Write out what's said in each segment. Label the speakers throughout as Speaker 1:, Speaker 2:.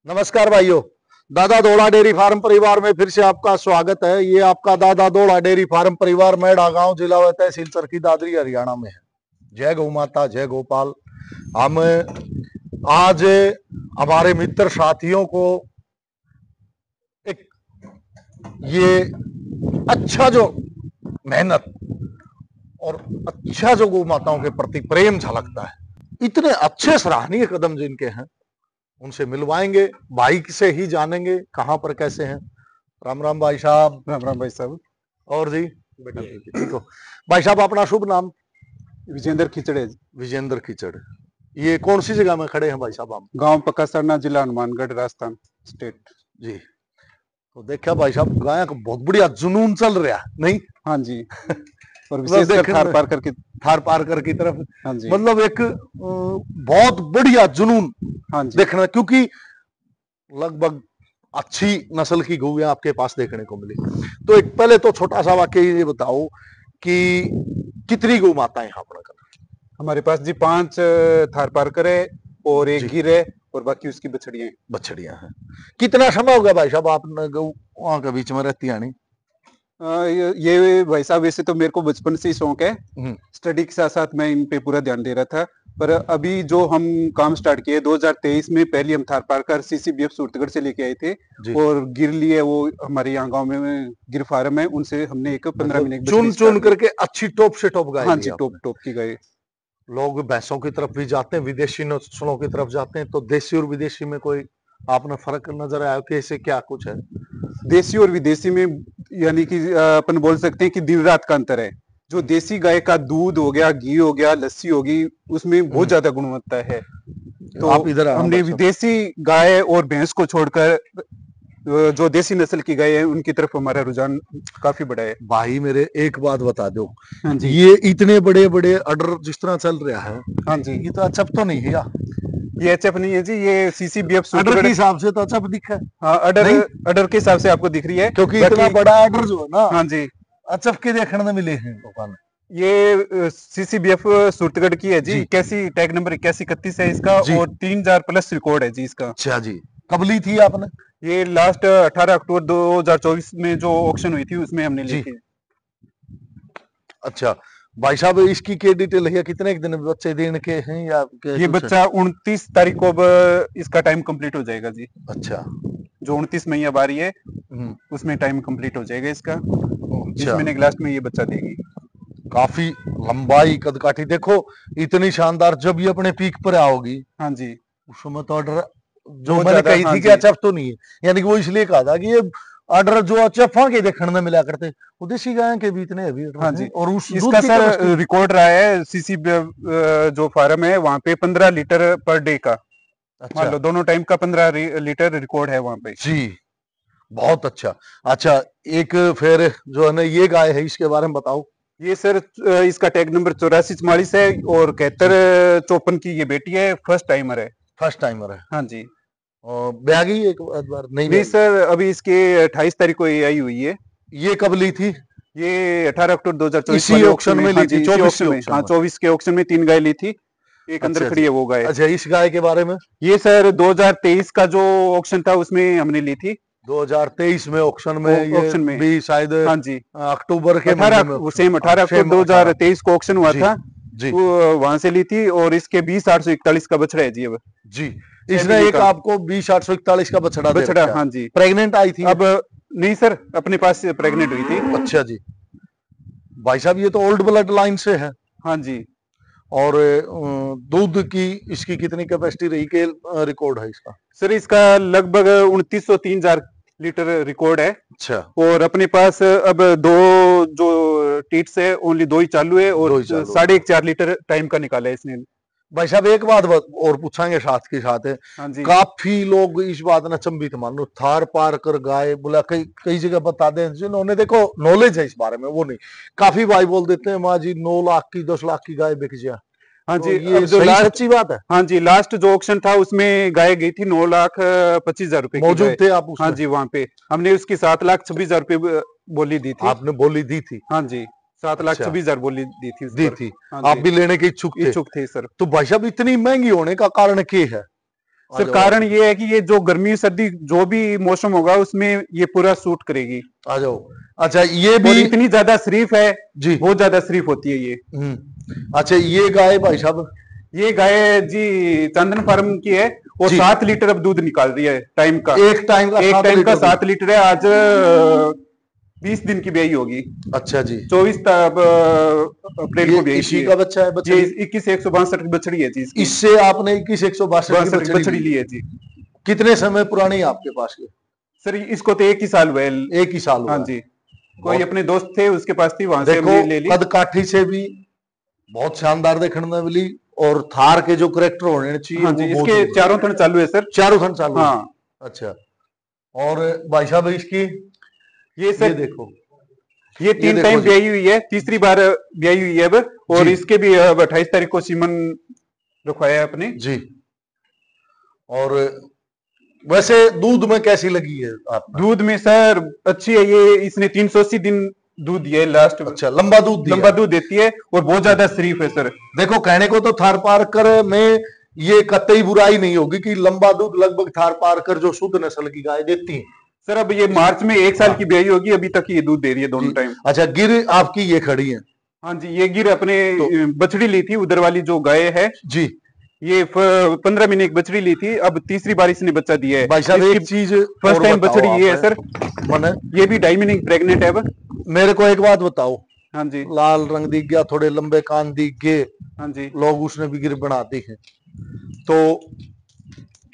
Speaker 1: नमस्कार भाइयों, दादा दौड़ा डेयरी फार्म परिवार में फिर से आपका स्वागत है। ये आपका दादा दौड़ा डेयरी फार्म परिवार मेढ़ा गांव जिला व तहसील चरखी दादरी हरियाणा में है। जय गौ माता, जय गोपाल। हम आज हमारे मित्र साथियों को एक ये अच्छा जो मेहनत और अच्छा जो गौ माताओं के प्रति प्रेम झलकता है, इतने अच्छे सराहनीय कदम जिनके हैं उनसे मिलवाएंगे। भाई से ही जानेंगे कहाँ पर कैसे हैं। राम राम भाई साहब।
Speaker 2: राम राम भाई साहब।
Speaker 1: और जी ठीक हो भाई साहब, अपना शुभ नाम?
Speaker 2: विजेंद्र खिचड़े।
Speaker 1: विजेंद्र खिचड़। ये कौन सी जगह में खड़े हैं भाई साहब हम?
Speaker 2: गांव पक्का सरना, जिला हनुमानगढ़, राजस्थान स्टेट जी।
Speaker 1: तो देखा भाई साहब, गाय का बहुत बढ़िया जुनून चल रहा है नहीं?
Speaker 2: हाँ जी। और विशेषकर
Speaker 1: थार पारकर की तरफ,
Speaker 2: हाँ जी,
Speaker 1: मतलब एक बहुत बढ़िया जुनून
Speaker 2: हाँ जी,
Speaker 1: देखना, क्योंकि लगभग अच्छी नस्ल की गौएं आपके पास देखने को मिली। तो एक पहले तो छोटा सा वाक्य ये बताओ कि कितनी गौ माता है यहाँ पर?
Speaker 2: हमारे पास जी 5 थार पारकर है और एक गिर है और बाकी उसकी बछड़ियां हैं।
Speaker 1: कितना समय हो गया भाई साहब आपने गौ वहां के बीच में रहती है?
Speaker 2: ये भाई साहब, वैसे तो मेरे को बचपन से ही शौक है, स्टडी के साथ साथ मैं इन पे पूरा ध्यान दे रहा था। पर अभी जो हम काम स्टार्ट किए 2023 में, पहले हम थार पारकर सीसीबीएफ सूरतगढ़ से लेके आए थे और गिर लिए, वो हमारे यहाँ गांव में गिर फार्म है, उनसे हमने एक 15 महीने
Speaker 1: चुन चुन करके अच्छी टॉप से टॉप गाय।
Speaker 2: हाँ जी, टॉप की गाय।
Speaker 1: लोग भैंसों की तरफ भी जाते हैं, विदेशी नस्लों की तरफ जाते हैं, तो देसी और विदेशी में कोई आपने फर्क नजर आया कि ऐसे क्या कुछ है?
Speaker 2: देसी और विदेशी में यानी कि अपन बोल सकते हैं कि दिन रात का अंतर है। जो देसी गाय का दूध हो गया, घी हो गया, लस्सी होगी, उसमें बहुत ज्यादा गुणवत्ता है। तो
Speaker 1: आप इधर
Speaker 2: हमने विदेशी गाय और भैंस को छोड़कर जो देसी नस्ल की गाय है उनकी तरफ हमारा रुझान काफी बड़ा है।
Speaker 1: भाई मेरे एक बात बता दो, हाँ जी, ये इतने बड़े बड़े ऑर्डर जिस तरह चल रहा है,
Speaker 2: हाँ जी,
Speaker 1: ये तो अच्छा तो नहीं है या?
Speaker 2: ये एचएफ नहीं है जी, ये सीसीबीएफ
Speaker 1: ऑर्डर के हिसाब से तो अच्छा दिखा है।
Speaker 2: हाँ, ऑर्डर के हिसाब से आपको दिख रही है,
Speaker 1: क्योंकि इतना बड़ा ऑर्डर जो है ना,
Speaker 2: हाँ जी,
Speaker 1: अच्छा के देखने में मिले हैं दुकान।
Speaker 2: ये सीसीबीएफ सूरतगढ़ की है जी, कैसी टैग नंबर 8131 है इसका और 3000 प्लस रिकॉर्ड है जी इसका।
Speaker 1: अच्छा जी, कब ली थी आपने?
Speaker 2: ये लास्ट 18 अक्टूबर 2024 में जो ऑक्शन हुई थी उसमें हमने ली थी।
Speaker 1: अच्छा भाई साहब, इसकी क्या डिटेल है? कितने दिन बच्चे देने के हैं या
Speaker 2: ये बच्चा 29 तारीख को अब इसका टाइम कंप्लीट हो जाएगा जी।
Speaker 1: अच्छा,
Speaker 2: जो 29 मई अब आ रही है उसमें टाइम कंप्लीट हो जाएगा इसका।
Speaker 1: अच्छा,
Speaker 2: इस महीने के लास्ट में ये बच्चा देगी।
Speaker 1: काफी लंबाई कद काठी देखो, इतनी शानदार। जब ये अपने पीक पर आओगी,
Speaker 2: हाँ जी,
Speaker 1: उस समय तो ऑर्डर जो मैंने कही थी कि अच्छा तो नहीं है, यानी कि वो इसलिए कहा था कि ये ऑर्डर जो अच्छा के देखने में मिला करते वो देसी गाय के भी इतने अभी।
Speaker 2: हाँ जी,
Speaker 1: और उस
Speaker 2: इसका सर रिकॉर्ड रहा है सीसी जो फार्म है वहां पे 15 लीटर पर डे का। अच्छा, मान लो दोनों टाइम का 15 लीटर रिकॉर्ड है वहां पे जी।
Speaker 1: बहुत अच्छा। अच्छा, एक फिर जो है ना ये गाय है, इसके बारे में बताओ।
Speaker 2: ये सर इसका टैग नंबर 8444 है और 7154 की ये बेटी है, फर्स्ट टाइमर है।
Speaker 1: फर्स्ट टाइमर है,
Speaker 2: हाँ जी।
Speaker 1: और ब्यागी एक बार
Speaker 2: नहीं सर, अभी इसके 28 तारीख को ये आई हुई है।
Speaker 1: ये कब ली थी?
Speaker 2: ये 18 अक्टूबर 2024
Speaker 1: वाले ऑक्शन में ली थी।
Speaker 2: 24 में, हाँ 24 के ऑक्शन में 3 गाय ली थी, एक अंदर खड़ी है वो गाय।
Speaker 1: अच्छा, इस गाय के बारे में?
Speaker 2: ये सर 2023 का जो ऑक्शन था उसमें हमने ली थी।
Speaker 1: 2023 में ऑक्शन में ये भी शायद,
Speaker 2: हाँ जी,
Speaker 1: अक्टूबर के
Speaker 2: 18 अक्टूबर 2023 को ऑक्शन हुआ था जी, वो वहां से ली थी। और इसके 20,841 का बछड़ा है जी। अब जी
Speaker 1: इसने एक आपको 20,841 का बछड़ा
Speaker 2: हाँ जी।
Speaker 1: प्रेग्नेंट आई थी?
Speaker 2: अब नहीं सर, अपने पास प्रेग्नेंट हुई थी।
Speaker 1: अच्छा जी। भाई साहब, ये तो ओल्ड ब्लड लाइन से है।
Speaker 2: हाँ जी।
Speaker 1: और दूध की इसकी कितनी कैपेसिटी रही के रिकॉर्ड है इसका?
Speaker 2: सर इसका लगभग 2903 लीटर रिकॉर्ड है।
Speaker 1: अच्छा।
Speaker 2: और अपने पास अब 2 जो टीट्स है, ओनली 2 ही चालू है और 4.5 लीटर टाइम का निकाला है इसने।
Speaker 1: भाई साहब, एक बात और पूछांगे साथ के साथ है।
Speaker 2: हाँ जी।
Speaker 1: काफी लोग इस बात ना चंबित मानो, थार पार कर गाय बोला, कई जगह बता दें जिन्होंने देखो नॉलेज है इस बारे में, वो नहीं। काफी भाई बोल देते हैं माँ जी 9 लाख की 10 लाख की गाय बिक जाए।
Speaker 2: हाँ जी,
Speaker 1: ये जो सच्ची बात है।
Speaker 2: हाँ जी, लास्ट जो ऑक्शन था उसमें गाय गई थी 9,25,000 रुपए
Speaker 1: मौजूद थे आप उसमें?
Speaker 2: हाँ जी, वहां पे हमने उसकी 7,26,000 रुपए बोली दी थी।
Speaker 1: आपने बोली दी थी?
Speaker 2: हाँ जी, 7,26,000 बोली दी थी
Speaker 1: हाँ, आप भी लेने के इच्छुक थे?
Speaker 2: थे सर।
Speaker 1: तो भाई साहब, इतनी महंगी होने का कारण क्या है?
Speaker 2: सर कारण ये है कि ये जो गर्मी सर्दी जो भी मौसम होगा उसमें ये पूरा सूट करेगी।
Speaker 1: आ जाओ। अच्छा ये भी
Speaker 2: इतनी ज्यादा शरीफ है
Speaker 1: जी,
Speaker 2: बहुत ज्यादा शरीफ होती है ये।
Speaker 1: अच्छा ये गाय भाई साहब,
Speaker 2: ये गाय जी चंदन फार्म की है और 7 लीटर अब दूध निकाल रही है टाइम का।
Speaker 1: एक टाइम का
Speaker 2: 7 लीटर है। आज 20 दिन की ब्याई होगी।
Speaker 1: अच्छा जी,
Speaker 2: 24 अप्रैल को ब्याई।
Speaker 1: इसी का बच्चा है?
Speaker 2: ये 21,162 की बछड़ी है जी इसकी।
Speaker 1: इससे आपने 21,162 की
Speaker 2: बछड़ी ली है जी।
Speaker 1: कितने समय पुरानी है आपके पास ये?
Speaker 2: सर इसको तो 1 ही साल हुआ है।
Speaker 1: 1 ही साल हुआ?
Speaker 2: हाँ जी, कोई अपने दोस्त थे उसके पास थी, वहां से
Speaker 1: देखो
Speaker 2: हमने ले ली।
Speaker 1: कद काठी से भी बहुत शानदार देखने में मिली और थार के जो करेक्टर होने चाहिए।
Speaker 2: हाँ जी, इसके चारों थन चालू है सर।
Speaker 1: चारों थन चालू?
Speaker 2: हाँ।
Speaker 1: अच्छा, और भाई साहब इसकी
Speaker 2: ये सर
Speaker 1: देखो,
Speaker 2: ये 3 टाइम ब्याई हुई है, तीसरी बार ब्याई हुई है अब। और इसके भी अब 28 तारीख को सीमन रखवाया अपने
Speaker 1: जी। और वैसे दूध में कैसी लगी है आप?
Speaker 2: दूध में सर अच्छी है ये। इसने 380 दिन दूध दिया है लास्ट।
Speaker 1: अच्छा, लंबा दूध
Speaker 2: देती है और बहुत ज्यादा शरीफ है सर।
Speaker 1: देखो कहने को तो थार पारकर में ये कतई बुराई नहीं होगी कि लंबा दूध लगभग थार पारकर जो शुद्ध नस्ल की गाय देती है।
Speaker 2: सर अब ये मार्च में 1 साल की ब्याई होगी, अभी तक ये दूध दे रही है दोनों टाइम।
Speaker 1: अच्छा, गिर आपकी ये खड़ी है?
Speaker 2: हाँ जी, ये गिर अपने बछड़ी ली थी उधर वाली जो गाय है
Speaker 1: जी।
Speaker 2: ये 15 महीने एक बछड़ी ली थी, अब तीसरी बार इसने बच्चा दिया है।
Speaker 1: भाई साहब एक चीज
Speaker 2: फर्स्ट टाइम बछड़ी ये है सर।
Speaker 1: मने
Speaker 2: ये भी 2.5 महीने प्रेग्नेंट है अब।
Speaker 1: मेरे को एक बात बताओ।
Speaker 2: हाँ जी।
Speaker 1: लाल रंग दिख गया, थोड़े लंबे कान दिख गए।
Speaker 2: हाँ जी।
Speaker 1: लोग उसने भी गिर बनाती है। तो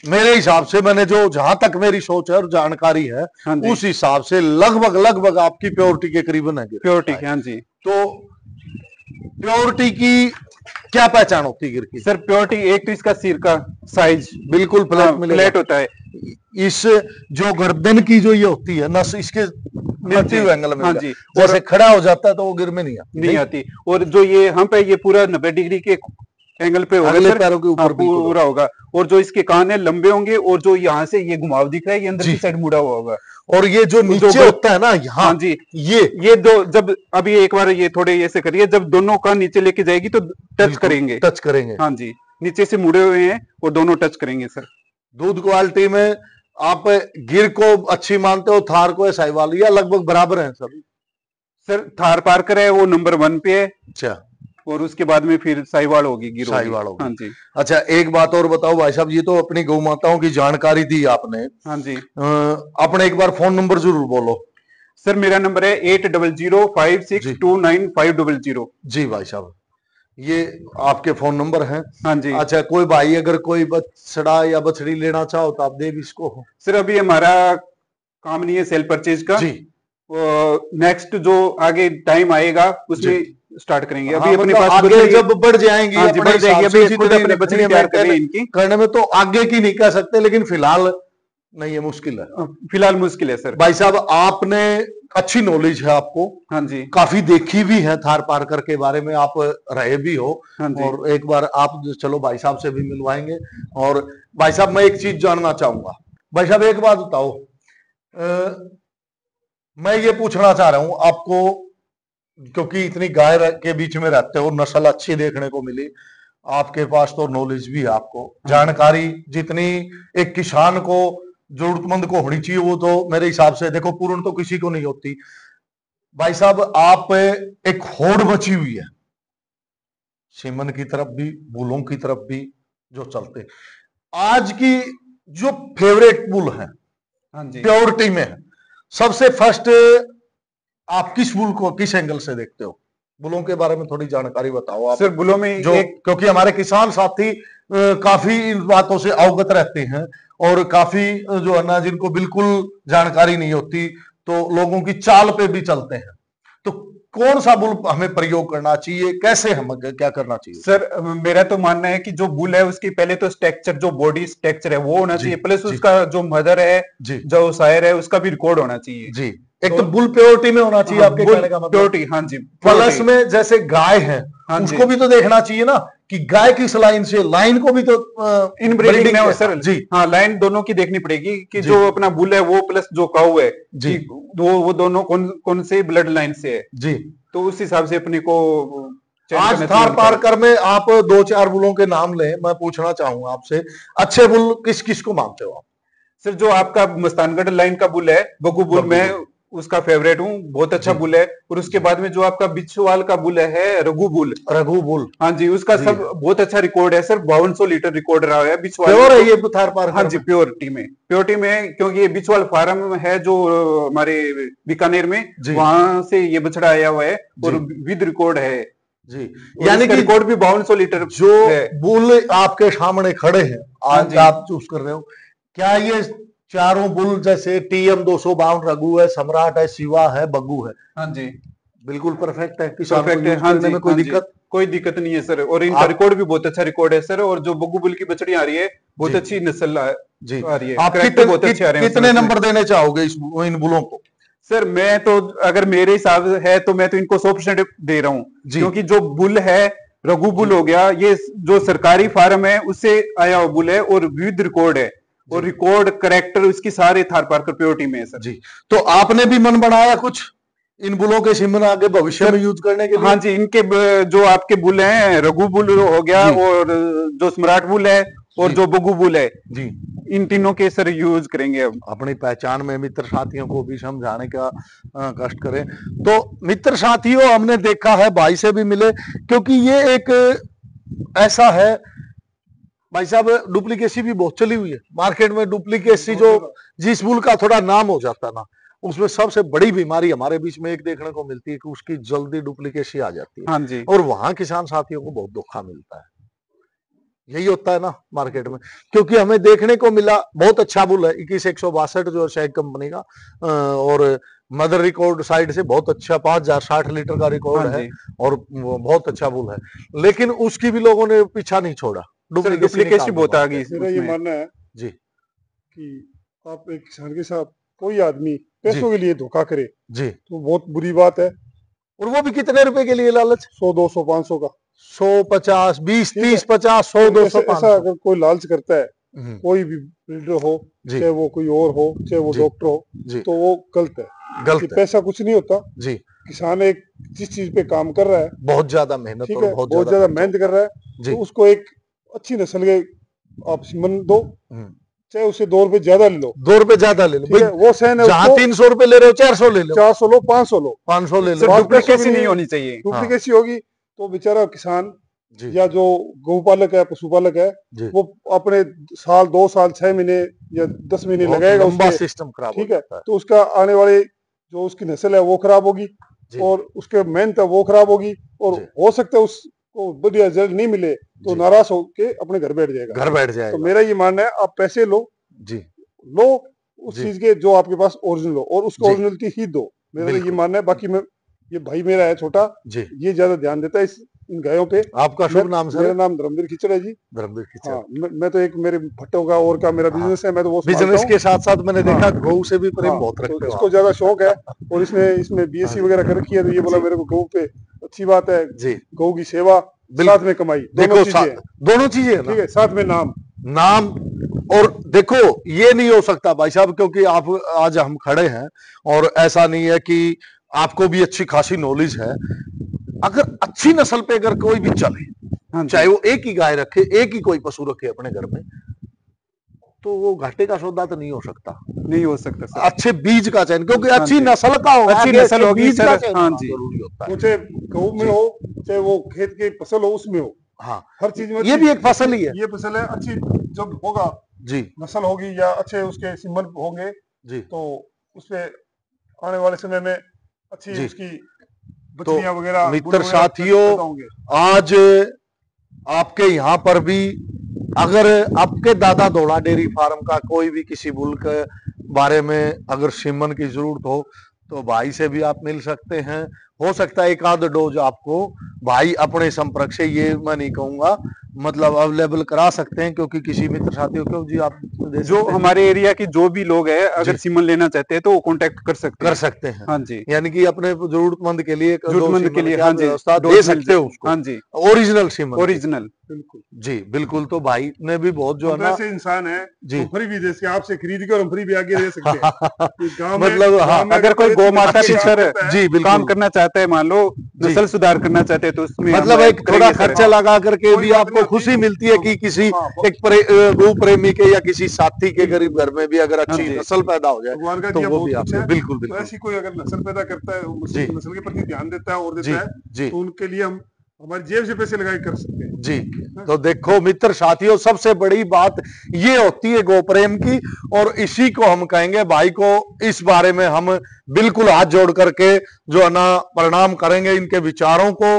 Speaker 1: मेरे हिसाब से, मैंने जो जहां तक मेरी सोच है और जानकारी है,
Speaker 2: हाँ
Speaker 1: उस हिसाब से लगभग आपकी प्योरिटी के करीबन है।
Speaker 2: प्योरिटी, हाँ जी।
Speaker 1: तो प्योरिटी की क्या पहचान होती है गिर की?
Speaker 2: सर प्योरिटी एक तो इसका सिर का साइज
Speaker 1: बिल्कुल फ्लैट
Speaker 2: होता है।
Speaker 1: इस जो गर्दन की जो ये होती है नस, इसके मिलती हुई एंगल में,
Speaker 2: हाँ जी,
Speaker 1: जैसे खड़ा हो जाता है तो वो गिर में नहीं
Speaker 2: आती। और जो ये हम पे ये पूरा 90 डिग्री के एंगल पे होगा,
Speaker 1: अगले पैरों के ऊपर
Speaker 2: पूरा होगा। और जो इसके कान है लंबे होंगे और जो यहाँ से ये घुमाव दिख रहा है ये अंदर की साइड मुड़ा हुआ होगा।
Speaker 1: और ये जो नीचे होता है ना यहाँ,
Speaker 2: हाँ जी, ये दो जब अभी एक बार ये थोड़े ऐसे करिए, जब दोनों कान नीचे लेके जाएगी तो टच करेंगे। हाँ जी, नीचे से मुड़े हुए हैं और दोनों टच करेंगे सर।
Speaker 1: दूध क्वालिटी में आप गिर को अच्छी मानते हो, थार को, साहिवाल, या लगभग बराबर है सभी?
Speaker 2: सर थार पारकर है वो नंबर 1 पे है।
Speaker 1: अच्छा,
Speaker 2: और उसके बाद में फिर साहिवाल होगी, गिर
Speaker 1: साहिवाल होगी।
Speaker 2: हाँ जी।
Speaker 1: अच्छा एक बात और बताओ भाई साहब, ये तो अपनी गौ माताओं की जानकारी दी आपने।
Speaker 2: हाँ जी।
Speaker 1: अपने एक बार फोन नंबर जरूर बोलो।
Speaker 2: सर मेरा नंबर है 8005629500।
Speaker 1: जी भाई साहब, ये आपके फोन नंबर हैं?
Speaker 2: हाँ जी।
Speaker 1: अच्छा, कोई भाई अगर कोई बछड़ा या बछड़ी लेना चाहो तो आप दे भी इसको?
Speaker 2: सर अभी हमारा काम नहीं है सेल परचेज का जी। नेक्स्ट जो आगे टाइम आएगा उसमें स्टार्ट करेंगे। अभी
Speaker 1: हाँ,
Speaker 2: अपने पास
Speaker 1: आगे जब बढ़ जाएंगी,
Speaker 2: हाँ, बढ़ जाएगी। अभी खुद अपने बछड़ी तैयार कर रहे हैं इनकी
Speaker 1: करने में, तो आगे की नहीं कह सकते, लेकिन फिलहाल नहीं है, मुश्किल है।
Speaker 2: फिलहाल मुश्किल है सर।
Speaker 1: भाई साहब आपने अच्छी नॉलेज है आपको।
Speaker 2: हाँ जी।
Speaker 1: काफी देखी भी है थार पारकर के बारे में, आप रहे भी हो।
Speaker 2: हाँ जी।
Speaker 1: और एक बार आप चलो भाई साहब से भी मिलवाएंगे। और भाई साहब मैं एक चीज जानना चाहूंगा। भाई साहब एक बात बताओ, मैं ये पूछना चाह रहा हूं आपको, क्योंकि इतनी गाय के बीच में रहते हो, नस्ल अच्छी देखने को मिली, आपके पास तो नॉलेज भी है, आपको जानकारी जितनी एक किसान को, जरूरतमंद को होनी चाहिए, वो तो मेरे हिसाब से देखो पूर्ण तो किसी को नहीं होती। भाई साहब आप एक होड़ मची हुई है सीमन की तरफ भी, बुलों की तरफ भी जो चलते, आज की जो फेवरेट बुल है प्योरिटी में है, सबसे फर्स्ट आप किस बुल को किस एंगल से देखते हो? बुलों के बारे में थोड़ी जानकारी बताओ आप।
Speaker 2: सर बुलों में
Speaker 1: जो क्योंकि हमारे किसान साथी काफी इन बातों से अवगत रहते हैं और काफी जो है ना जिनको बिल्कुल जानकारी नहीं होती, तो लोगों की चाल पे भी चलते हैं। तो कौन सा बुल हमें प्रयोग करना चाहिए, कैसे हम क्या करना चाहिए?
Speaker 2: सर मेरा तो मानना है कि जो बुल है उसकी पहले तो स्ट्रक्चर, जो बॉडी स्ट्रक्चर है वो होना चाहिए, प्लस उसका जो मदर है, जो सायर है, उसका भी रिकॉर्ड होना चाहिए
Speaker 1: जी। एक तो बुल प्योरिटी में होना चाहिए, आपके कहने का मतलब
Speaker 2: प्योरिटी। हाँ जी।
Speaker 1: प्लस में जैसे गाय है, हाँ उसको भी तो देखना चाहिए ना कि गाय किस लाइन से, लाइन को भी तो
Speaker 2: इनब्रीडिंग में हो सर जी। हाँ, लाइन दोनों की देखनी पड़ेगी कि जो अपना बुल है वो प्लस जो काऊ है जी, वो दोनों कौन से ब्लड लाइन से है जी। तो उस हिसाब से अपने को चयन
Speaker 1: आज
Speaker 2: करना
Speaker 1: थार
Speaker 2: चाहिए उनका।
Speaker 1: पारकर में आप 2-4 बुलों के नाम लें, मैं पूछना चाहूंगा आपसे, अच्छे बुल किस किस को मानते हो आप?
Speaker 2: सर जो आपका मस्तानगढ़ लाइन का बुल है बग्गू बुल,
Speaker 1: बग्गू
Speaker 2: मैं
Speaker 1: बुल।
Speaker 2: उसका फेवरेट हूँ, बहुत अच्छा
Speaker 1: जी।
Speaker 2: बुल है। और उसके बाद में जो आपका बिच्छुवाल का बुल है रघु बुल,
Speaker 1: रघु बुल।
Speaker 2: हाँ जी, उसका
Speaker 1: जी।
Speaker 2: सब बहुत अच्छा रिकॉर्ड है सर, 5200 लीटर रिकॉर्ड रहा है बिच्छुवाल
Speaker 1: प्योर
Speaker 2: में
Speaker 1: है
Speaker 2: तो।
Speaker 1: ये थार
Speaker 2: हाँ
Speaker 1: पारकर
Speaker 2: जी,
Speaker 1: में?
Speaker 2: प्योरिटी में, क्योंकि ये बिच्छुवाल फार्म है जो हमारे बीकानेर में,
Speaker 1: जी।
Speaker 2: वहां से ये बछड़ा आया हुआ है और
Speaker 1: जी।
Speaker 2: विद रिकॉर्ड है।
Speaker 1: जी,
Speaker 2: और
Speaker 1: यानी
Speaker 2: इसका
Speaker 1: कि
Speaker 2: रिकॉर्ड भी 5200 लीटर
Speaker 1: जो
Speaker 2: है।
Speaker 1: बुल आपके सामने खड़े हैं,
Speaker 2: हाँ
Speaker 1: आज
Speaker 2: जी।
Speaker 1: आप चूज कर रहे हो, क्या ये चारों बुल जैसे TM 252 रघु है, सम्राट है, शिवा है, बग्गू है,
Speaker 2: हाँ जी,
Speaker 1: बिल्कुल परफेक्ट है किसान को
Speaker 2: परफेक्ट है।
Speaker 1: यूज
Speaker 2: हाँ
Speaker 1: करने
Speaker 2: जी,
Speaker 1: में कोई
Speaker 2: हाँ जी,
Speaker 1: दिक्कत?
Speaker 2: कोई दिक्कत नहीं है सर। और इनका
Speaker 1: आप
Speaker 2: रिकॉर्ड भी बहुत अच्छा रिकॉर्ड है सर। और जो बग्गू बुल की बछड़ी आ रही है, बहुत
Speaker 1: जी।
Speaker 2: अच्छी नस्ल
Speaker 1: जी,
Speaker 2: आ रही है,
Speaker 1: आप
Speaker 2: करैक्टर बहुत अच्छे आ रहे हैं
Speaker 1: कितने
Speaker 2: उसमें।
Speaker 1: नंबर देने चाहोगे इन बुलों को?
Speaker 2: सर मैं तो, अगर मेरे हिसाब है तो मैं तो इनको 100% दे रहा हूँ,
Speaker 1: जी।
Speaker 2: क्योंकि जो बुल है रघु बुल
Speaker 1: जी।
Speaker 2: हो गया, ये जो सरकारी फार्म है उससे आया हुआ बुल है और विद रिकॉर्ड है। और
Speaker 1: जी।
Speaker 2: रिकॉर्ड करेक्टर इसकी सारे थार पारकर प्योरिटी में है सर।
Speaker 1: जी, तो आपने भी मन बनाया कुछ इन बुलों के सिमन आगे भविष्य में
Speaker 2: सर
Speaker 1: यूज करने के लिए?
Speaker 2: हाँ जी, इनके जो आपके बुल हैं, रघु बुल हो गया,
Speaker 1: जी।
Speaker 2: और जो सम्राट बुल है, और
Speaker 1: जी।
Speaker 2: जो बग्गू बुल है,
Speaker 1: जी,
Speaker 2: इन तीनों के सर यूज करेंगे अब।
Speaker 1: अपनी पहचान में मित्र साथियों को भी समझाने का कष्ट करें। तो मित्र साथियों, हमने देखा है, भाई से भी मिले, क्योंकि ये एक ऐसा है, भाई साहब, डुप्लीकेसी भी बहुत चली हुई है मार्केट में। डुप्लीकेसी जो जिस बुल का थोड़ा नाम हो जाता है ना, उसमें सबसे बड़ी बीमारी हमारे बीच में एक देखने को मिलती है कि उसकी जल्दी डुप्लीकेसी आ जाती है,
Speaker 2: हाँ जी,
Speaker 1: और वहां किसान साथियों को बहुत धोखा मिलता है। यही होता है ना मार्केट में, क्योंकि हमें देखने को मिला बहुत अच्छा बुल है 21,162 जो शेख कंपनी का, और मदर रिकॉर्ड साइड से बहुत अच्छा 5060 लीटर का रिकॉर्ड
Speaker 2: हाँ
Speaker 1: है,
Speaker 2: जी।
Speaker 1: और वो बहुत अच्छा बुल है, लेकिन उसकी भी लोगों ने पीछा नहीं छोड़ा,
Speaker 2: सर
Speaker 1: डुप्लीकेसी
Speaker 2: डुप्लीकेसी
Speaker 1: निकालने
Speaker 2: बहुत आ
Speaker 1: मांगते
Speaker 2: गई
Speaker 1: हैं।
Speaker 3: मेरा ये
Speaker 2: उसमें।
Speaker 3: मानना है
Speaker 1: जी।
Speaker 3: कि आप एक किसान के साथ कोई आदमी
Speaker 1: जी।
Speaker 3: पैसों के लिए धोखा करे
Speaker 1: जी,
Speaker 3: तो बहुत बुरी बात है।
Speaker 1: और वो भी कितने रुपए के लिए लालच?
Speaker 3: 100, 200, 500 का,
Speaker 1: 100, 50, 20,
Speaker 3: ठीक है।
Speaker 1: 30, 50, 100,
Speaker 3: तो
Speaker 1: 200,
Speaker 3: ऐसा
Speaker 1: 500।
Speaker 3: अगर कोई लालच करता है,
Speaker 1: हम्म,
Speaker 3: कोई भी बिल्डर हो,
Speaker 1: जी।
Speaker 3: चाहे वो कोई और हो, चाहे वो
Speaker 1: जी।
Speaker 3: डॉक्टर हो,
Speaker 1: जी,
Speaker 3: तो वो गलत है। कि
Speaker 1: गलत है।
Speaker 3: पैसा कुछ नहीं होता।
Speaker 1: जी,
Speaker 3: किसान एक जिस चीज पे काम कर रहा है,
Speaker 1: बहुत ज्यादा मेहनत
Speaker 3: ठीक
Speaker 1: और
Speaker 3: है,
Speaker 1: बहुत
Speaker 3: बहुत
Speaker 1: ज्यादा
Speaker 3: ज्यादा
Speaker 1: खर्चा
Speaker 3: मेहनत कर रहा है,
Speaker 1: जी।
Speaker 3: तो उसको एक अच्छी नस्ल के आप सीमन दो,
Speaker 1: हम्म,
Speaker 3: चाहे उसे 2 रुपए ज्यादा ले लो,
Speaker 1: 2 रुपए ज्यादा ले लो
Speaker 3: ठीक है,
Speaker 1: भाई,
Speaker 3: वो सहन है,
Speaker 1: जहां
Speaker 3: उसको
Speaker 1: 300 रुपए ले रहे हो 400 ले लो,
Speaker 3: 400 लो, 500 लो,
Speaker 1: 500 ले
Speaker 2: सर
Speaker 1: लो।
Speaker 3: बात पैसों की
Speaker 2: डुप्लीकेसी नहीं
Speaker 3: नहीं,
Speaker 2: होनी चाहिए।
Speaker 3: डुप्लीकेसी होगी तो बेचारा किसान
Speaker 1: जी।
Speaker 3: या जो गौपालक है, पशुपालक है,
Speaker 1: जी,
Speaker 3: वो अपने साल, 2 साल, 6 महीने या 10 महीने
Speaker 1: बहुत
Speaker 3: लगाएगा
Speaker 1: लंबा
Speaker 3: उसके,
Speaker 1: सिस्टम खराब हो
Speaker 3: ठीक है,
Speaker 1: जाता है।
Speaker 3: तो उसका आने वाले जो उसकी नस्ल है वो खराब होगी,
Speaker 1: जी।
Speaker 3: और उसके मेहनत है वो खराब होगी, और
Speaker 1: जी।
Speaker 3: हो सकता है उसको बढ़िया रिजल्ट नहीं मिले तो
Speaker 1: जी।
Speaker 3: नाराज होके अपने घर बैठ जाएगा।
Speaker 1: घर बैठ
Speaker 3: तो
Speaker 1: जाएगा।
Speaker 3: मेरा ये मानना है, आप पैसे लो
Speaker 1: जी।
Speaker 3: लो उस
Speaker 1: जी।
Speaker 3: चीज के जो आपके पास ओरिजिनल हो, और उसको
Speaker 1: जी।
Speaker 3: ओरिजिनलिटी ही दो। मेरा तो ये
Speaker 1: बिल्कुल।
Speaker 3: मानना है। बाकी मैं, ये भाई मेरा है छोटा,
Speaker 1: जी,
Speaker 3: ये ज्यादा ध्यान देता है इन गायों पे।
Speaker 1: आपका शुभ नाम सर?
Speaker 3: मेरा नाम धर्मवीर खिचड़ है जी।
Speaker 1: धर्मवीर खिचड़।
Speaker 3: हाँ, मैं तो एक मेरे भट्टों का और का मेरा
Speaker 1: हाँ।
Speaker 3: बिजनेस है, मैं तो वो संभालता
Speaker 1: बिजनेस
Speaker 3: हूँ।
Speaker 1: के साथ साथ मैंने देखा
Speaker 3: हाँ।
Speaker 1: गौ से भी प्रेम
Speaker 3: हाँ,
Speaker 1: बहुत रखते
Speaker 3: तो
Speaker 1: हो
Speaker 3: इसको
Speaker 1: आप।
Speaker 3: ज्यादा शौक है, और इसमें बीएससी
Speaker 1: हाँ।
Speaker 3: वगैरह कर रखी है, तो ये बोला
Speaker 1: जी।
Speaker 3: मेरे को गौ पे अच्छी बात है,
Speaker 1: जी,
Speaker 3: गौ की सेवा
Speaker 1: बिल्कुल।
Speaker 3: साथ में कमाई,
Speaker 1: देखो
Speaker 3: दोनों चीजें हैं,
Speaker 1: दोनों चीजें है ना,
Speaker 3: ठीक है, साथ में नाम।
Speaker 1: नाम। और देखो, ये नहीं हो सकता भाई साहब, क्योंकि आप आज हम खड़े हैं, और ऐसा नहीं है कि आपको भी अच्छी खासी नॉलेज है। अगर अच्छी नस्ल पे अगर कोई भी चले,
Speaker 2: हाँ
Speaker 1: चाहे
Speaker 2: जी,
Speaker 1: वो एक ही गाय रखे, एक ही कोई पशु रखे अपने घर में, तो वो घाटे का सौदा तो नहीं हो सकता।
Speaker 2: नहीं हो सकता सर।
Speaker 1: अच्छे बीज का चयन, क्योंकि
Speaker 2: हाँ
Speaker 1: अच्छी
Speaker 2: जी।
Speaker 1: नस्ल का होगा,
Speaker 2: अच्छी
Speaker 1: आगे
Speaker 2: नस्ल
Speaker 1: अच्छे
Speaker 2: होगी
Speaker 1: बीज
Speaker 2: सर,
Speaker 1: का चयन
Speaker 2: हाँ
Speaker 1: होना
Speaker 2: जी।
Speaker 1: जरूरी होता
Speaker 3: वो
Speaker 1: है।
Speaker 3: चाहे गऊ में
Speaker 1: जी।
Speaker 3: हो, चाहे वो खेत की फसल हो उसमें हो,
Speaker 1: हाँ,
Speaker 3: हर चीज में
Speaker 1: ये
Speaker 3: अच्छी-
Speaker 1: भी एक फसल ही है।
Speaker 3: ये फसल है अच्छी, जब होगा
Speaker 1: जी।
Speaker 3: नस्ल होगी या अच्छे उसके सिंबल होंगे,
Speaker 1: जी,
Speaker 3: तो उसपे आने वाले समय में अच्छी
Speaker 1: जी।
Speaker 3: उसकी बछड़ियां वगैरह,
Speaker 1: मित्र
Speaker 3: बुल वगैरह
Speaker 1: साथियों,
Speaker 3: पैदा होंगे।
Speaker 1: आज आपके यहाँ पर भी अगर आपके दादा दौड़ा डेयरी फार्म का कोई भी किसी बुल के बारे में अगर सीमन की जरूरत हो, तो भाई से भी आप मिल सकते हैं। हो सकता है एक आध डोज आपको भाई अपने संपर्क से, ये मैं नहीं कहूंगा, मतलब अवेलेबल करा सकते हैं, क्योंकि किसी मित्र साथियों को जी आप दे
Speaker 2: जो
Speaker 1: सकते हैं।
Speaker 2: हमारे एरिया की जो भी लोग है, अगर
Speaker 1: जी।
Speaker 2: सीमन लेना चाहते हैं तो वो कांटेक्ट कर सकते
Speaker 1: कर
Speaker 2: हैं।
Speaker 1: सकते हैं।
Speaker 2: हाँ जी,
Speaker 1: यानी कि अपने जरूरतमंद के लिए
Speaker 2: जरूरतमंद के लिए,
Speaker 1: सीमन की
Speaker 2: हाँ
Speaker 1: आप
Speaker 2: जी,
Speaker 1: व्यवस्था
Speaker 2: डोज
Speaker 1: दे
Speaker 2: मिल
Speaker 1: सकते हो उसको,
Speaker 2: हाँ जी,
Speaker 1: ओरिजिनल सीमन की।
Speaker 2: ओरिजिनल।
Speaker 3: बिल्कुल
Speaker 1: जी बिल्कुल। तो भाई ने भी बहुत जो है
Speaker 3: हम
Speaker 1: ना
Speaker 3: ऐसे इंसान है,
Speaker 1: जी
Speaker 3: हम फ्री भी दे सकते हैं, आपसे खरीद के और हम फ्री भी आगे दे सकते हैं। ये गांव में
Speaker 1: मतलब हाँ,
Speaker 3: गांव में
Speaker 2: अगर कोई
Speaker 3: कोई
Speaker 2: गौ माता
Speaker 3: अच्छी
Speaker 2: पे
Speaker 3: काम
Speaker 2: सर
Speaker 3: करता है,
Speaker 1: जी
Speaker 2: काम
Speaker 1: बिल्कुल
Speaker 2: करना चाहता है, मान लो
Speaker 1: जी।
Speaker 2: नस्ल सुधार करना चाहते हैं, तो उसमें हम
Speaker 1: मतलब
Speaker 2: हेल्प
Speaker 1: एक थोड़ा
Speaker 2: करेंगे सर।
Speaker 1: खर्चा लगा करके
Speaker 3: कोई
Speaker 1: भी
Speaker 3: बात
Speaker 1: आपको
Speaker 3: नहीं होती।
Speaker 1: खुशी मिलती है कि किसी
Speaker 3: हाँ,
Speaker 1: एक गौ प्रेमी के या किसी साथी के गरीब घर में भी अगर
Speaker 2: हाँ
Speaker 1: अच्छी
Speaker 2: जी।
Speaker 1: नस्ल पैदा हो जाए
Speaker 3: भगवान का
Speaker 1: तो
Speaker 3: दिया
Speaker 1: वो
Speaker 3: बहुत
Speaker 1: भी
Speaker 3: कुछ
Speaker 1: आपको
Speaker 3: है।
Speaker 1: बिल्कुल
Speaker 3: तो
Speaker 1: बिल्कुल
Speaker 3: ऐसी कोई अगर नस्ल पैदा करता है,
Speaker 1: जी
Speaker 3: नस्ल के प्रति ध्यान देता है और
Speaker 1: जी
Speaker 3: देता है,
Speaker 1: जी
Speaker 3: तो उनके लिए हम हमारी जेब से पैसे लगा के कर सकते हैं।
Speaker 1: जी। तो देखो मित्र साथियों, सबसे बड़ी बात ये होती है गौ प्रेम की, और इसी को हम कहेंगे भाई को इस बारे में हम बिल्कुल हाथ जोड़ करके जो है ना प्रणाम करेंगे इनके विचारों को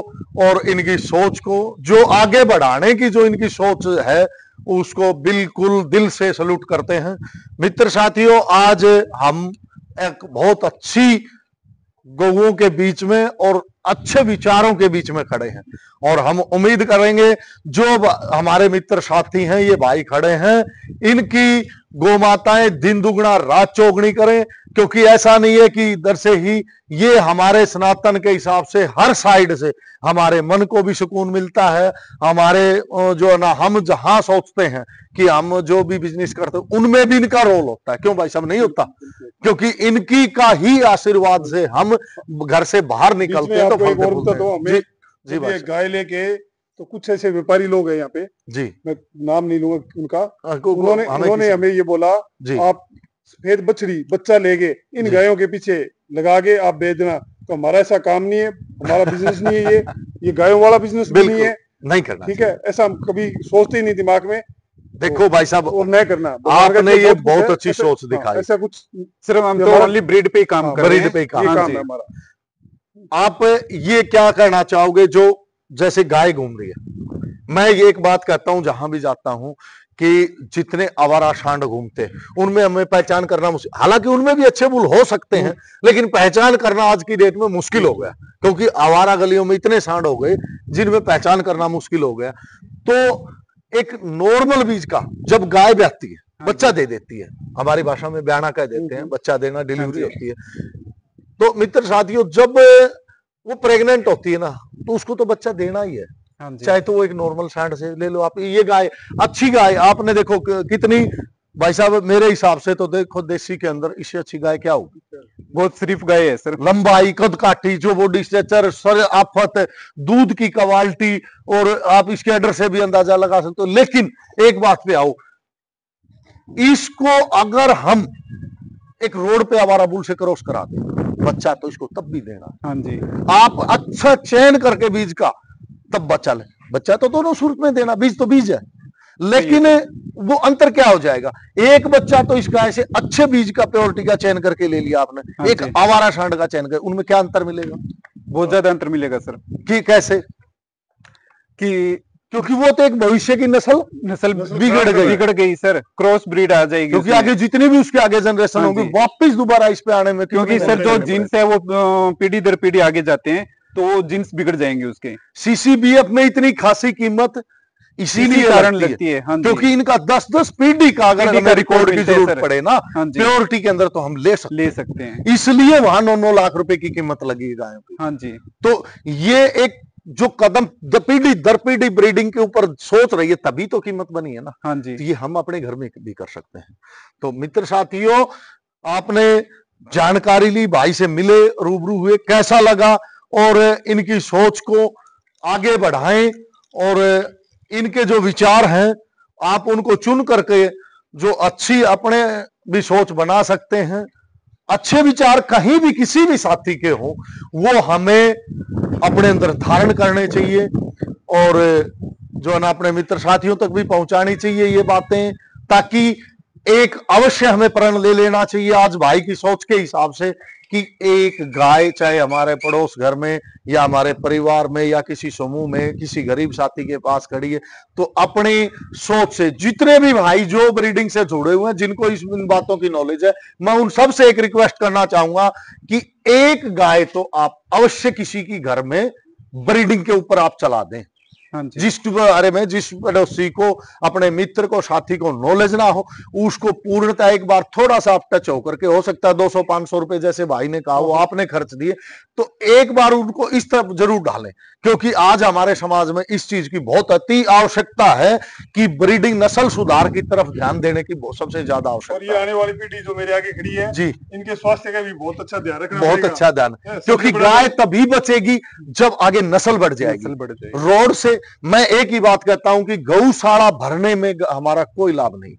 Speaker 1: और इनकी सोच को, जो आगे बढ़ाने की जो इनकी सोच है उसको बिल्कुल दिल से सल्यूट करते हैं। मित्र साथियों, आज हम एक बहुत अच्छी गौओं के बीच में और अच्छे विचारों के बीच में खड़े हैं, और हम उम्मीद करेंगे जो हमारे मित्र साथी हैं, ये भाई खड़े हैं, इनकी गौ माताएं दिन दुगना रात चौगुनी करें, क्योंकि ऐसा नहीं है कि इधर से ही, ये हमारे सनातन के हिसाब से हर साइड से हमारे मन को भी सुकून मिलता है। हमारे जो है ना, हम जहां सोचते हैं कि हम जो भी बिजनेस करते हैं उनमें भी इनका रोल होता है, क्यों भाई साहब नहीं होता? क्योंकि इनकी का ही आशीर्वाद से हम घर से बाहर
Speaker 3: बीच में
Speaker 1: निकलते हैं तो
Speaker 3: आपको एक
Speaker 1: फलते
Speaker 3: और
Speaker 1: फूलते
Speaker 3: बता दो,
Speaker 1: हैं।
Speaker 3: हमें
Speaker 1: जी जी
Speaker 3: जब
Speaker 1: भाई
Speaker 3: ये
Speaker 1: साहब
Speaker 3: गाय लेके, तो कुछ ऐसे व्यापारी लोग हैं यहाँ पे,
Speaker 1: जी।
Speaker 3: मैं नाम नहीं लूंगा उनका,
Speaker 1: हमें
Speaker 3: उन्होंने हमें ये बोला,
Speaker 1: जी
Speaker 3: आप सफेद बछड़ी बच्चा लेके इन
Speaker 1: जी
Speaker 3: गायों के पीछे लगा के आप बेच देना। तो हमारा ऐसा काम नहीं है, हमारा बिजनेस नहीं है, ये गायों वाला बिजनेस भी नहीं
Speaker 1: बिल्कुल
Speaker 3: है।
Speaker 1: नहीं करना
Speaker 3: ठीक
Speaker 1: चाहिए।
Speaker 3: है, ऐसा हम कभी सोचते ही नहीं दिमाग में।
Speaker 1: देखो भाई साहब,
Speaker 3: और नहीं करना, भगवान का
Speaker 1: आपने
Speaker 3: इसमें
Speaker 1: ये
Speaker 3: कुछ
Speaker 1: बहुत
Speaker 3: है,
Speaker 1: अच्छी
Speaker 3: ऐसा-
Speaker 1: सोच
Speaker 3: हाँ,
Speaker 1: दिखाई।
Speaker 3: ऐसा कुछ
Speaker 2: सिर्फ हम
Speaker 3: ये
Speaker 2: तो
Speaker 3: हमारा-
Speaker 2: ओनली ब्रीड पे ही काम
Speaker 3: हाँ,
Speaker 2: कर रहे
Speaker 1: ब्रीड पे ही
Speaker 2: हैं।
Speaker 1: काम।
Speaker 3: ये
Speaker 2: हाँ
Speaker 3: काम
Speaker 2: जी।
Speaker 3: है हमारा।
Speaker 1: आप ये क्या कहना चाहोगे, जो जैसे गाय घूम रही है, मैं ये एक बात कहता हूं जहां भी जाता हूं कि जितने आवारा सांड घूमते हैं उनमें हमें पहचान करना मुश्किल, हालांकि उनमें भी अच्छे बुल हो सकते हैं, लेकिन पहचान करना आज की डेट में मुश्किल हो गया, क्योंकि आवारा गलियों में इतने सांड हो गए जिनमें पहचान करना मुश्किल हो गया। तो एक नॉर्मल बीज का जब गाय ब्याती है, बच्चा दे देती है, हमारी भाषा में ब्याना कह देते हैं, बच्चा देना डिलीवरी होती है, तो मित्र साथियों जब वो प्रेग्नेंट होती है ना, तो उसको तो बच्चा देना ही है,
Speaker 2: हाँ जी।
Speaker 1: चाहे तो वो एक नॉर्मल सांड से ले लो आप। ये गाय अच्छी गाय आपने देखो कितनी, भाई साहब मेरे हिसाब से तो देखो देसी के अंदर इससे अच्छी गाय क्या होगी?
Speaker 2: बहुत सिर्फ गाय है सर।
Speaker 1: लंबाई, कद काठी, जो बॉडी स्ट्रक्चर, सर आफत, दूध की क्वालिटी, और आप इसके एडर से भी अंदाजा लगा सकते हो। लेकिन एक बात पे आओ, इसको अगर हम एक रोड पे आवारा बुल से क्रॉस करा दे बच्चा, तो इसको तब भी देना।
Speaker 2: हाँ जी।
Speaker 1: आप अच्छा चयन करके बीज का तब बच्चा ले, बच्चा तो दोनों सूरत में देना, बीज तो बीज है, लेकिन वो अंतर क्या हो जाएगा? एक बच्चा तो इस गाय से अच्छे बीज का प्योरिटी का चयन करके ले लिया आपने,
Speaker 2: हाँ
Speaker 1: एक
Speaker 2: जी।
Speaker 1: आवारा सांड का चयन कर, उनमें क्या अंतर मिलेगा?
Speaker 2: बहुत ज्यादा अंतर मिलेगा सर,
Speaker 1: कि कैसे?
Speaker 2: कि
Speaker 1: क्योंकि वो तो एक भविष्य की नस्ल
Speaker 2: नस्ल
Speaker 1: बिगड़ गई
Speaker 2: सर, क्रॉस ब्रीड आ जाएगी
Speaker 1: क्योंकि
Speaker 2: उसमें।
Speaker 1: आगे जितनी भी उसके आगे जनरेशन
Speaker 2: हाँ
Speaker 1: होगी
Speaker 2: जी।
Speaker 1: वापिस दोबारा इस पे आने में
Speaker 2: क्योंकि सर जो जीन्स है वो पीढ़ी दर पीढ़ी आगे जाते हैं, तो वो जीन्स बिगड़ जाएंगे उसके।
Speaker 1: सीसीबीएफ में इतनी खासी कीमत इसीलिए
Speaker 2: कारण
Speaker 1: लगती है
Speaker 2: हाँ जी।
Speaker 1: क्योंकि इनका 10-10 पीढ़ी का अगर
Speaker 2: पीढ़ी
Speaker 1: हमें
Speaker 2: का
Speaker 1: रिकॉर्ड की
Speaker 2: मिलता है
Speaker 1: जरूरत
Speaker 2: सर।
Speaker 1: पड़े ना,
Speaker 2: हाँ जी।
Speaker 1: प्योरिटी के अंदर, तो हम ले सकते
Speaker 2: हैं।
Speaker 1: इसलिए वहां 9-9 लाख रुपए की कीमत लगी है गायों की।
Speaker 2: हाँ जी।
Speaker 1: तो ये एक जो कदम पीढ़ी दर पीढ़ी ब्रीडिंग के ऊपर सोच रही है, तभी तो कीमत बनी है ना।
Speaker 2: हाँ जी।
Speaker 1: तो ये हम अपने घर में भी कर सकते हैं। तो मित्र साथियों, आपने जानकारी ली, भाई से मिले, रूबरू हुए, कैसा लगा? और इनकी सोच को आगे बढ़ाएं, और इनके जो विचार हैं आप उनको चुन करके जो अच्छी अपने भी सोच बना सकते हैं। अच्छे विचार कहीं भी किसी भी साथी के हो, वो हमें अपने अंदर धारण करने चाहिए, और जो है ना अपने मित्र साथियों तक भी पहुंचानी चाहिए ये बातें, ताकि एक अवश्य हमें प्रण ले लेना चाहिए आज भाई की सोच के हिसाब से कि एक गाय चाहे हमारे पड़ोस घर में या हमारे परिवार में या किसी समूह में किसी गरीब साथी के पास खड़ी है, तो अपनी सोच से जितने भी भाई जो ब्रीडिंग से जुड़े हुए हैं, जिनको इन बातों की नॉलेज है, मैं उन सब से एक रिक्वेस्ट करना चाहूंगा कि एक गाय तो आप अवश्य किसी की घर में ब्रीडिंग के ऊपर आप चला दें।
Speaker 2: हाँ जी।
Speaker 1: जिस बारे में, जिस पड़ोसी को, अपने मित्र को, साथी को नॉलेज ना हो, उसको पूर्णतः एक बार थोड़ा सा आप टच होकर के, हो सकता है 200-500 रुपए जैसे भाई ने कहा वो आपने खर्च दिए, तो एक बार उनको इस तरफ जरूर डालें, क्योंकि आज हमारे समाज में इस चीज की बहुत अति आवश्यकता है कि ब्रीडिंग नस्ल सुधार की तरफ ध्यान देने की सबसे ज्यादा
Speaker 3: और
Speaker 1: आवश्यकता
Speaker 3: ये आने वाली पीढ़ी जो मेरे आगे खड़ी है
Speaker 1: जी,
Speaker 3: इनके स्वास्थ्य का भी बहुत अच्छा ध्यान रखना
Speaker 1: बहुत
Speaker 3: पड़ेगा।
Speaker 1: अच्छा ध्यान,
Speaker 3: सबसे
Speaker 1: क्योंकि
Speaker 3: बड़ा
Speaker 1: गाय तभी बचेगी जब आगे नस्ल बढ़ जाएगी।
Speaker 2: नस्ल बढ़ जाएगी।
Speaker 1: रोड से मैं एक ही बात कहता हूं कि गौशाला भरने में हमारा कोई लाभ नहीं।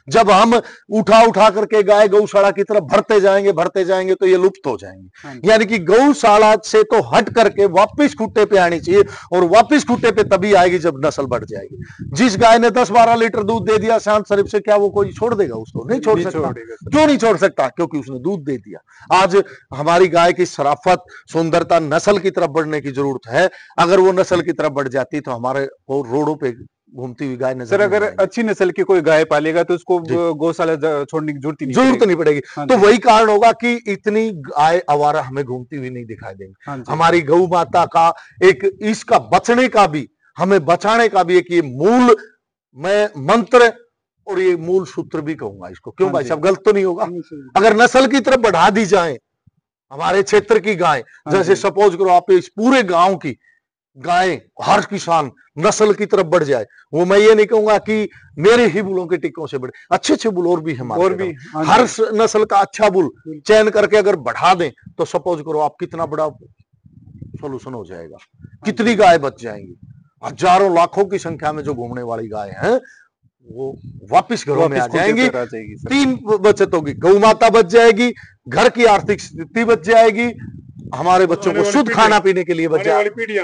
Speaker 1: जब हम उठा करके गाय गौशाला की तरफ भरते जाएंगे तो ये लुप्त हो जाएंगे। यानी कि गौशाला से तो हट करके वापिस खुट्टे पे आनी चाहिए, और वापिस खुट्टे पे तभी आएगी जब नस्ल बढ़ जाएगी। जिस गाय ने 10-12 लीटर दूध दे दिया शांत शरीफ से, क्या वो कोई छोड़ देगा उसको? नहीं छोड़ सकता। क्यों नहीं छोड़ सकता? क्योंकि उसने दूध दे दिया। आज हमारी गाय की शराफत, सुंदरता, नस्ल की तरफ बढ़ने की जरूरत है। अगर वो नस्ल की तरफ बढ़ जाती तो हमारे को रोडों पे घूमती हुई गाय नजर
Speaker 2: सर, अगर अच्छी नस्ल की कोई गाय पालेगा तो उसको गौशाला छोड़ने की जरूरत नहीं पड़ेगी।
Speaker 1: तो वही कारण होगा कि इतनी गाय आवारा हमें घूमती हुई नहीं दिखाई देंगी। हमारी गौ माता का एक, इसका बचने का भी, हमें बचाने का भी एक ये मूल, मैं मंत्र और ये मूल सूत्र भी कहूंगा इसको। क्यों भाई साहब, गलत तो नहीं होगा? अगर नस्ल की तरफ बढ़ा दी जाए हमारे क्षेत्र की गाय, जैसे सपोज करो आप इस पूरे गांव की गाय, हर किसान नस्ल की तरफ बढ़ जाए, वो मैं ये नहीं कहूंगा कि मेरे ही बुलों के टिक्कों से बढ़े, अच्छे बुल और भी हमारे, और भी हर नस्ल का अच्छा बुल चयन करके अगर बढ़ा दें तो सपोज करो आप कितना बड़ा सोल्यूशन हो जाएगा। कितनी गाय बच जाएंगी, हजारों लाखों की संख्या में जो घूमने वाली गाय है वो वापिस घरों में आ जाएंगी। 3 बचत होगी, गौ माता बच जाएगी, घर की आर्थिक स्थिति बच जाएगी, हमारे बच्चों को शुद्ध खाना पीने के लिए बच जाएगी।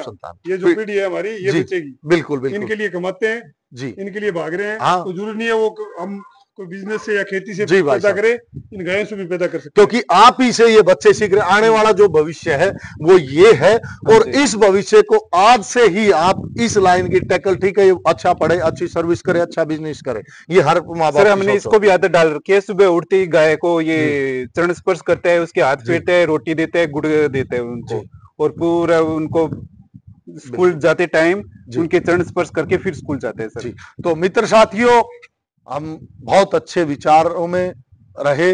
Speaker 3: ये जो पीढ़ी है हमारी, ये बचेगी।
Speaker 1: बिल्कुल बिल्कुल।
Speaker 3: इनके लिए कमाते हैं जी, इनके लिए भाग रहे हैं।
Speaker 1: हाँ।
Speaker 3: तो जरूरी नहीं है वो हम कोई बिजनेस से या खेती से पैदा करे, इन गायों से भी पैदा कर सकते,
Speaker 1: क्योंकि आप ही से ये बच्चे सीख रहे। आने वाला जो भविष्य है वो ये है, और इस भविष्य को आज से ही आप इस लाइन की टैकल, ठीक है, ये अच्छा पढ़े, अच्छी सर्विस करे, अच्छा बिजनेस करे, ये हर माँ बाप।
Speaker 2: सर, हमने इसको भी आदत डाल रखी है, सुबह उठते ही गाय को ये चरण स्पर्श करता है, उसके हाथ फेरता है, रोटी देता है, गुड़ देता है उनको, और पूरा उनको स्कूल जाते टाइम उनके चरण स्पर्श करके फिर स्कूल जाते हैं सर।
Speaker 1: तो मित्र साथियों, हम बहुत अच्छे विचारों में रहे,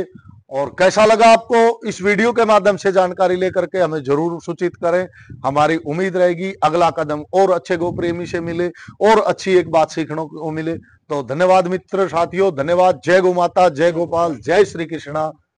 Speaker 1: और कैसा लगा आपको इस वीडियो के माध्यम से जानकारी लेकर के हमें जरूर सूचित करें। हमारी उम्मीद रहेगी अगला कदम और अच्छे गो प्रेमी से मिले और अच्छी एक बात सीखने को मिले। तो धन्यवाद मित्र साथियों, धन्यवाद। जय गौ माता, जय गोपाल, जय श्री कृष्णा।